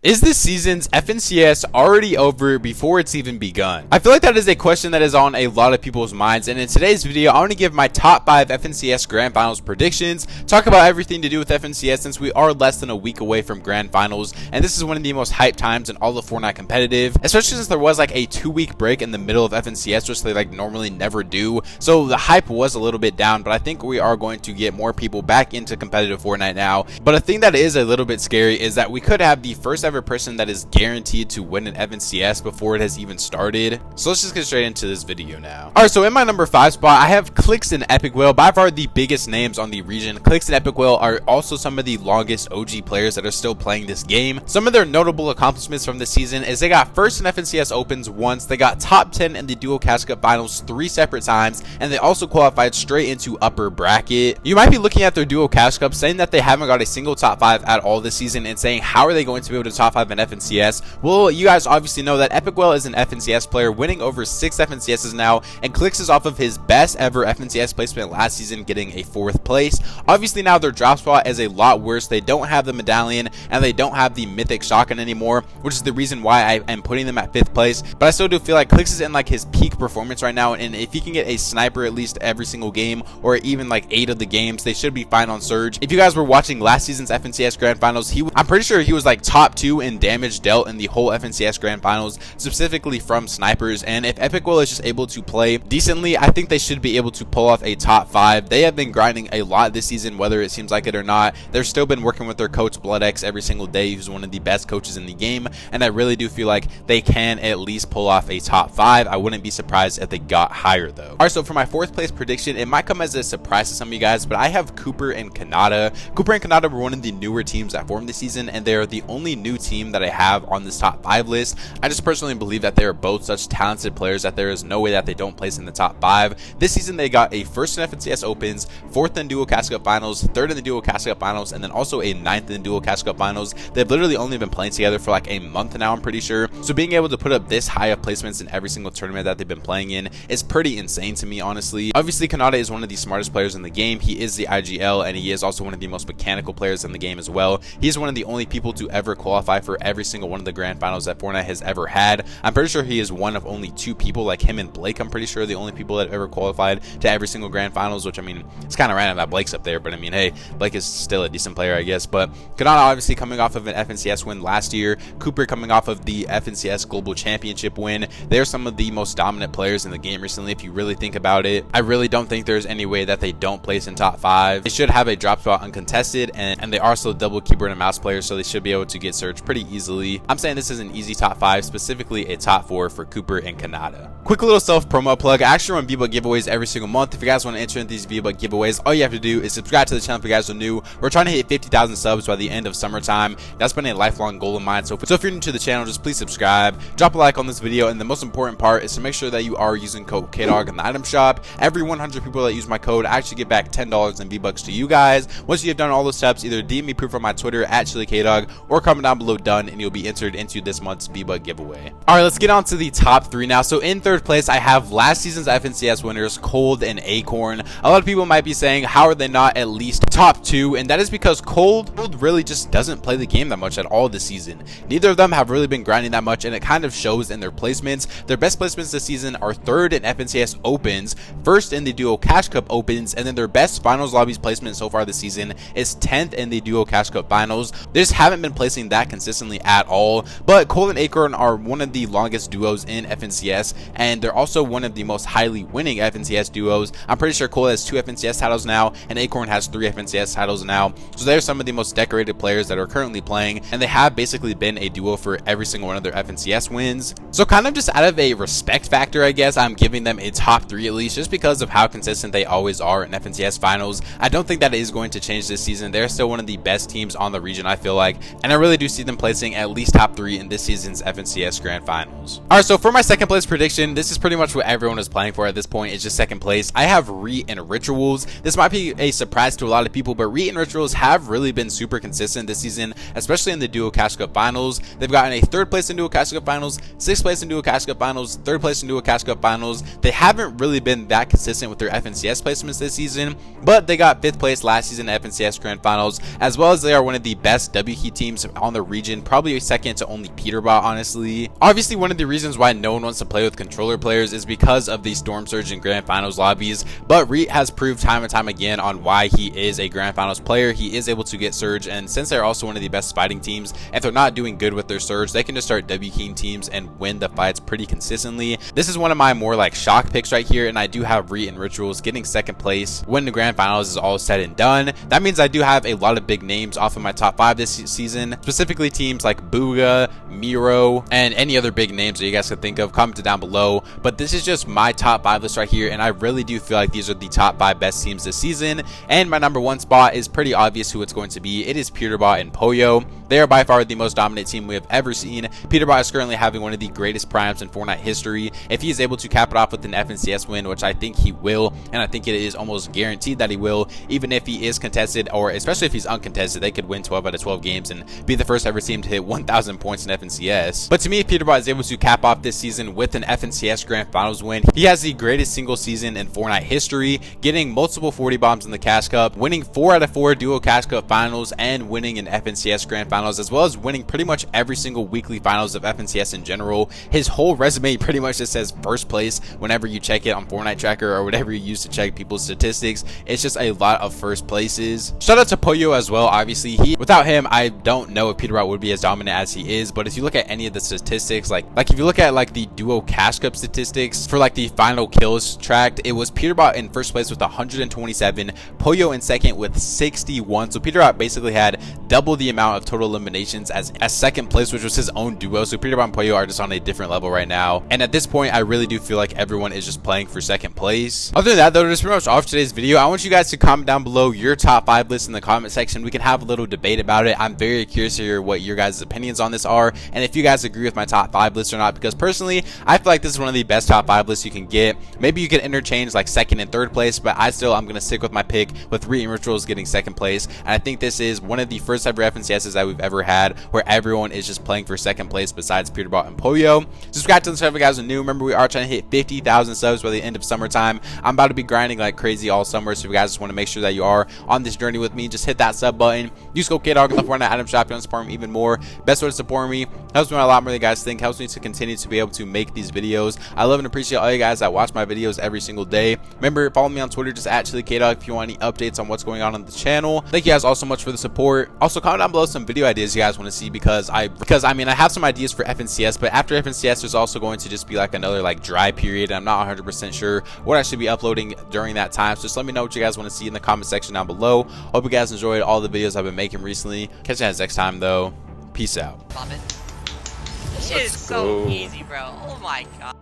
Is this season's FNCS already over before it's even begun? I feel like that is a question that is on a lot of people's minds, and in today's video, I want to give my top 5 FNCS Grand Finals predictions, talk about everything to do with FNCS since we are less than a week away from Grand Finals, and this is one of the most hyped times in all of Fortnite competitive, especially since there was like a 2-week break in the middle of FNCS, which they like normally never do, so the hype was a little bit down, but I think we are going to get more people back into competitive Fortnite now. But a thing that is a little bit scary is that we could have the first ever person that is guaranteed to win an FNCS before it has even started. So let's just get straight into this video now. Alright, so in my number 5 spot, I have Clix and Epic Whale, by far the biggest names on the region. Clix and Epic Whale are also some of the longest OG players that are still playing this game. Some of their notable accomplishments from this season is they got first in FNCS Opens once, they got top 10 in the Duo Cash Cup Finals 3 separate times, and they also qualified straight into upper bracket. You might be looking at their Duo Cash Cup saying that they haven't got a single top 5 at all this season and saying how are they going to be able to top 5 in FNCS? Well, you guys obviously know that Epic Whale is an FNCS player, winning over 6 FNCSs now, and Clix is off of his best ever FNCS placement last season, getting a 4th place. Obviously now their drop spot is a lot worse. They don't have the medallion and they don't have the mythic shotgun anymore, which is the reason why I am putting them at 5th place. But I still do feel like Clix is in like his peak performance right now, and if he can get a sniper at least every single game, or even like 8 of the games, they should be fine on Surge. If you guys were watching last season's FNCS Grand Finals, I'm pretty sure he was like top 2 in damage dealt in the whole FNCS Grand Finals, specifically from snipers. And if Epic Whale is just able to play decently, I think they should be able to pull off a top 5. They have been grinding a lot this season, whether it seems like it or not. They've still been working with their coach BloodX every single day, who's one of the best coaches in the game, and I really do feel like they can at least pull off a top 5. I wouldn't be surprised if they got higher though. Alright, so for my 4th place prediction, it might come as a surprise to some of you guys, but I have Cooper and Canada. Cooper and Canada were one of the newer teams that formed this season, and they're the only new team that I have on this top 5 list. I just personally believe that they are both such talented players that there is no way that they don't place in the top 5. This season they got a 1st in FNCS Opens, 4th in Duo Cash Cup Finals, 3rd in the Duo Cash Cup Finals, and then also a 9th in the Duo Cash Cup Finals. They've literally only been playing together for like a month now, I'm pretty sure. So being able to put up this high of placements in every single tournament that they've been playing in is pretty insane to me, honestly. Obviously Canada is one of the smartest players in the game. He is the IGL, and he is also one of the most mechanical players in the game as well. He's one of the only people to ever qualify for every single one of the Grand Finals that Fortnite has ever had. I'm pretty sure he is one of only 2 people, like him and Blake. I'm pretty sure the only people that have ever qualified to every single Grand Finals, which I mean, it's kind of random that Blake's up there, but I mean, hey, Blake is still a decent player, I guess. But Canada obviously coming off of an FNCS win last year, Cooper coming off of the FNCS Global Championship win. They're some of the most dominant players in the game recently, if you really think about it. I really don't think there's any way that they don't place in top 5. They should have a drop spot uncontested, and they are still double keyboard and mouse players, so they should be able to get searched pretty easily. I'm saying this is an easy top 5, specifically a top 4 for Cooper and Canada. Quick little self promo plug. I actually run V-Buck giveaways every single month. If you guys want to enter in these V-Buck giveaways, all you have to do is subscribe to the channel if you guys are new. We're trying to hit 50,000 subs by the end of summertime. That's been a lifelong goal of mine. So if you're new to the channel, just please subscribe, drop a like on this video, and the most important part is to make sure that you are using code Kdog in the item shop. Every 100 people that use my code, I actually get back $10 in V-Bucks to you guys. Once you have done all those steps, either DM me proof on my Twitter at ChiliKdog or comment down below done, and you'll be entered into this month's V-Buck giveaway. Alright, let's get on to the top 3 now. So in 3rd place, I have last season's FNCS winners, Cold and Acorn. A lot of people might be saying, how are they not at least top 2? And that is because Cold really just doesn't play the game that much at all this season. Neither of them have really been grinding that much, and it kind of shows in their placements. Their best placements this season are 3rd in FNCS Opens, 1st in the Duo Cash Cup Opens, and then their best Finals Lobbies placement so far this season is 10th in the Duo Cash Cup Finals. They just haven't been placing that consistently at all. But Cold and Acorn are one of the longest duos in FNCS, and they're also one of the most highly winning FNCS duos. I'm pretty sure Cold has 2 FNCS titles now, and Acorn has 3 FNCS titles now. So they're some of the most decorated players that are currently playing, and they have basically been a duo for every single one of their FNCS wins. So kind of just out of a respect factor, I guess, I'm giving them a top 3 at least, just because of how consistent they always are in FNCS finals. I don't think that is going to change this season. They're still one of the best teams on the region, I feel like, and I really do see them placing at least top 3 in this season's FNCS Grand Finals. Alright, so for my 2nd place prediction, this is pretty much what everyone is playing for at this point. It's just 2nd place. I have Re and Rituals. This might be a surprise to a lot of people, but Re and Rituals have really been super consistent this season, especially in the Duo Cash Cup Finals. They've gotten a 3rd place in Duo Cash Cup Finals, 6th place in Duo Cash Cup Finals, 3rd place in Duo Cash Cup Finals. They haven't really been that consistent with their FNCS placements this season, but they got 5th place last season at FNCS Grand Finals, as well as they are one of the best WK teams on the region, probably second to only Peterbot, honestly. Obviously, one of the reasons why no one wants to play with controller players is because of the Storm Surge and Grand Finals lobbies, but Reet has proved time and time again on why he is a Grand Finals player. He is able to get Surge, and since they're also one of the best fighting teams, if they're not doing good with their Surge, they can just start W-keying teams and win the fights pretty consistently. This is one of my more like shock picks right here, and I do have Reet and Rituals getting second place when the Grand Finals is all said and done. That means I do have a lot of big names off of my top 5 this season, specifically teams like Booga, Miro, and any other big names that you guys could think of. Comment it down below. But this is just my top 5 list right here, and I really do feel like these are the top 5 best teams this season. And my number 1 spot is pretty obvious who it's going to be. It is Peterbot and Poyo. They are by far the most dominant team we have ever seen. Peterbot is currently having one of the greatest primes in Fortnite history. If he is able to cap it off with an FNCS win, which I think he will, and I think it is almost guaranteed that he will, even if he is contested, or especially if he's uncontested, they could win 12 out of 12 games and be the first ever team to hit 1,000 points in FNCS. But to me, if Peterbot is able to cap off this season with an FNCS Grand Finals win, he has the greatest single season in Fortnite history, getting multiple 40 bombs in the Cash Cup, winning 4 out of 4 duo Cash Cup finals, and winning an FNCS Grand Finals, as well as winning pretty much every single weekly finals of FNCS in general. His whole resume pretty much just says first place whenever you check it on Fortnite Tracker or whatever you use to check people's statistics. It's just a lot of first places. Shout out to Poyo as well. Obviously, without him, I don't know if Peterbot would be as dominant as he is. But if you look at any of the statistics, like if you look at like the duo Cash Cup statistics for like the final kills tracked, it was Peterbot in first place with 127, Poyo in second with 61. So Peterbot basically had double the amount of total eliminations as second place, which was his own duo. So Peterbot and Poyo are just on a different level right now. And at this point, I really do feel like everyone is just playing for second place. Other than that, though, that's pretty much all for today's video. I want you guys to comment down below your top 5 lists in the comment section. We can have a little debate about it. I'm very curious to hear what your guys' opinions on this are, and if you guys agree with my top 5 list or not, because personally, I feel like this is one of the best top 5 lists you can get. Maybe you can interchange like second and third place, but I'm going to stick with my pick with Reet and Rituals getting second place. And I think this is one of the first ever FNCSs that we've ever had where everyone is just playing for second place besides Peterbot and Poyo. Subscribe to the channel if you guys are new. Remember, we are trying to hit 50,000 subs by the end of summertime. I'm about to be grinding like crazy all summer, so if you guys just want to make sure that you are on this journey with me, just hit that sub button. Use code Kdog in the Fortnite item shop. You want to support me even more. Best way to support me, helps me out a lot more than you guys think. Helps me to continue to be able to make these videos. I love and appreciate all you guys that watch my videos every single day. Remember, follow me on Twitter, just at Kdog, if you want any updates on what's going on the channel. Thank you guys all so much for the support. Also, comment down below some video ideas you guys want to see, because I mean, I have some ideas for FNCS, but after FNCS, there's also going to just be like another like dry period. I'm not 100% sure what I should be uploading during that time, so just let me know what you guys want to see in the comment section down below. Hope you guys enjoyed all the videos I've been making recently. Catch you guys next time, though. Peace out. This shit is so easy, bro. Oh my god.